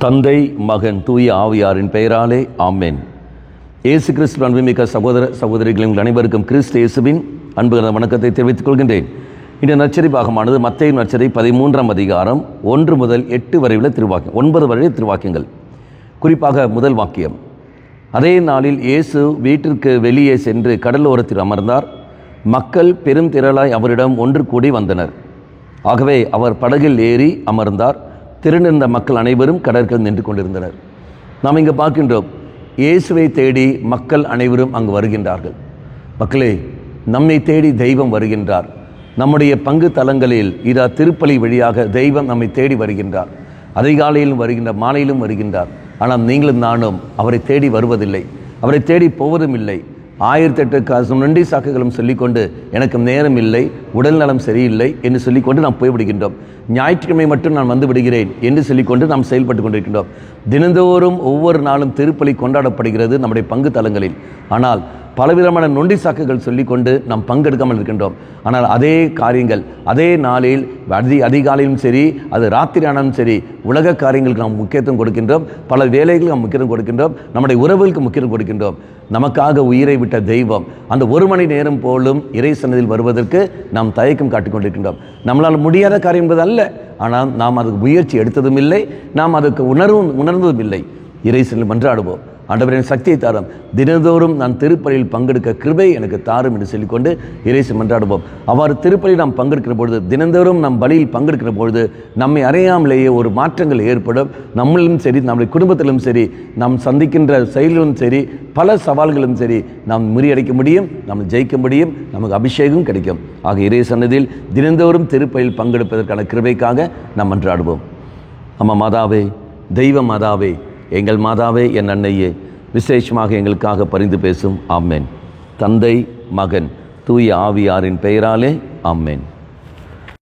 தந்தை, மகன், தூய ஆவியாரின் பெயராலே ஆமென். இயேசு கிறிஸ்து அன்புமிக்க சகோதர சகோதரிகளின் அனைவருக்கும் கிறிஸ்து இயேசுவின் அன்பு வணக்கத்தை தெரிவித்துக் கொள்கின்றேன். இந்த நற்செய்தி பாகமானது மத்தேயு நற்செய்தி 13ஆம் அதிகாரம் 1 முதல் 8 வரை உள்ள திருவாக்கியம், 9 வரை திருவாக்கியங்கள். குறிப்பாக முதல் வாக்கியம்: அதே நாளில் இயேசு வீட்டிற்கு வெளியே சென்று கடலோரத்தில் அமர்ந்தார். மக்கள் பெரும் திரளாய் அவரிடம் ஒன்று கூடி வந்தனர். ஆகவே அவர் படகில் ஏறி அமர்ந்தார். திரண்டிருந்த மக்கள் அனைவரும் கடற்கரையில் நின்று கொண்டிருந்தனர். நாம் இங்கு பார்க்கின்றோம், இயேசுவை தேடி மக்கள் அனைவரும் அங்கு வருகின்றார்கள். மக்களே, நம்மை தேடி தெய்வம் வருகின்றார். நம்முடைய பங்கு தலங்களில் இதா திருப்பலி வழியாக தெய்வம் நம்மை தேடி வருகின்றார். அதிகாலையிலும் வருகின்றார், மாலையிலும் வருகின்றார். ஆனால் நீங்களும் நானும் அவரை தேடி வருவதில்லை, அவரை தேடி போவதும் இல்லை. 1008 நொண்டி சாக்குகளும் சொல்லிக்கொண்டு எனக்கு நேரம் இல்லை, உடல் நலம் சரியில்லை என்று சொல்லிக்கொண்டு நாம் போய்விடுகின்றோம். ஞாயிற்றுக்கிழமை மட்டும் நான் வந்து விடுகிறேன் என்று சொல்லிக்கொண்டு நாம் செயல்பட்டு கொண்டிருக்கின்றோம். தினந்தோறும் ஒவ்வொரு நாளும் திருப்பலி கொண்டாடப்படுகிறது நம்முடைய பங்கு தலங்களில். ஆனால் பலவிதமான நொண்டி சாக்குகள் சொல்லிக்கொண்டு நாம் பங்கெடுக்காமல் இருக்கின்றோம். ஆனால் அதே காரியங்கள் அதே நாளில் அதிகாலையும் சரி, அது ராத்திரி ஆனாலும் சரி, உலக காரியங்களுக்கு நாம் முக்கியத்துவம் கொடுக்கின்றோம். பல வேலைகளுக்கு நாம் முக்கியத்துவம் கொடுக்கின்றோம். நம்முடைய உறவுகளுக்கு முக்கியத்துவம் கொடுக்கின்றோம். நமக்காக உயிரை விட்ட தெய்வம் அந்த 1 மணி நேரம் போலும் இறை சன்னதியில் வருவதற்கு நாம் தயக்கம் காட்டிக் கொண்டிருக்கின்றோம். நம்மளால் முடியாத காரியம் என்பது அல்ல, ஆனால் நாம் அதுக்கு முயற்சி எடுத்ததும் இல்லை, நாம் அதுக்கு உணர்ந்ததும் இல்லை. இறை சன்னதியில் மன்றாடுவோம், ஆண்டவரின் சக்தியை தாரும், தினந்தோறும் நான் திருப்பலியில் பங்கெடுக்க கிருபை எனக்கு தாரும் என்று சொல்லிக்கொண்டு இறைசி மன்றாடுவோம். அவ்வாறு திருப்பலியில் நாம் பங்கெடுக்கிற பொழுது, தினந்தோறும் நம் பலியில் பங்கெடுக்கிற பொழுது நம்மை அறியாமலேயே ஒரு மாற்றங்கள் ஏற்படும். நம்மளும் சரி, நம்முடைய குடும்பத்திலும் சரி, நாம் சந்திக்கின்ற செயலிலும் சரி, பல சவால்களும் சரி, நாம் முறியடிக்க முடியும், நாம் ஜெயிக்க முடியும், நமக்கு அபிஷேகம் கிடைக்கும். ஆக இறை சன்னதியில் தினந்தோறும் திருப்பலியில் பங்கெடுப்பதற்கான கிருபைக்காக நாம் மன்றாடுவோம். அம்மா மாதாவே, தெய்வ மாதாவே, எங்கள் மாதாவே, என் அன்னையே, விசேஷமாக எங்களுக்காக பரிந்து பேசும். ஆமென். தந்தை, மகன், தூய ஆவியாரின் பெயராலே ஆமென்.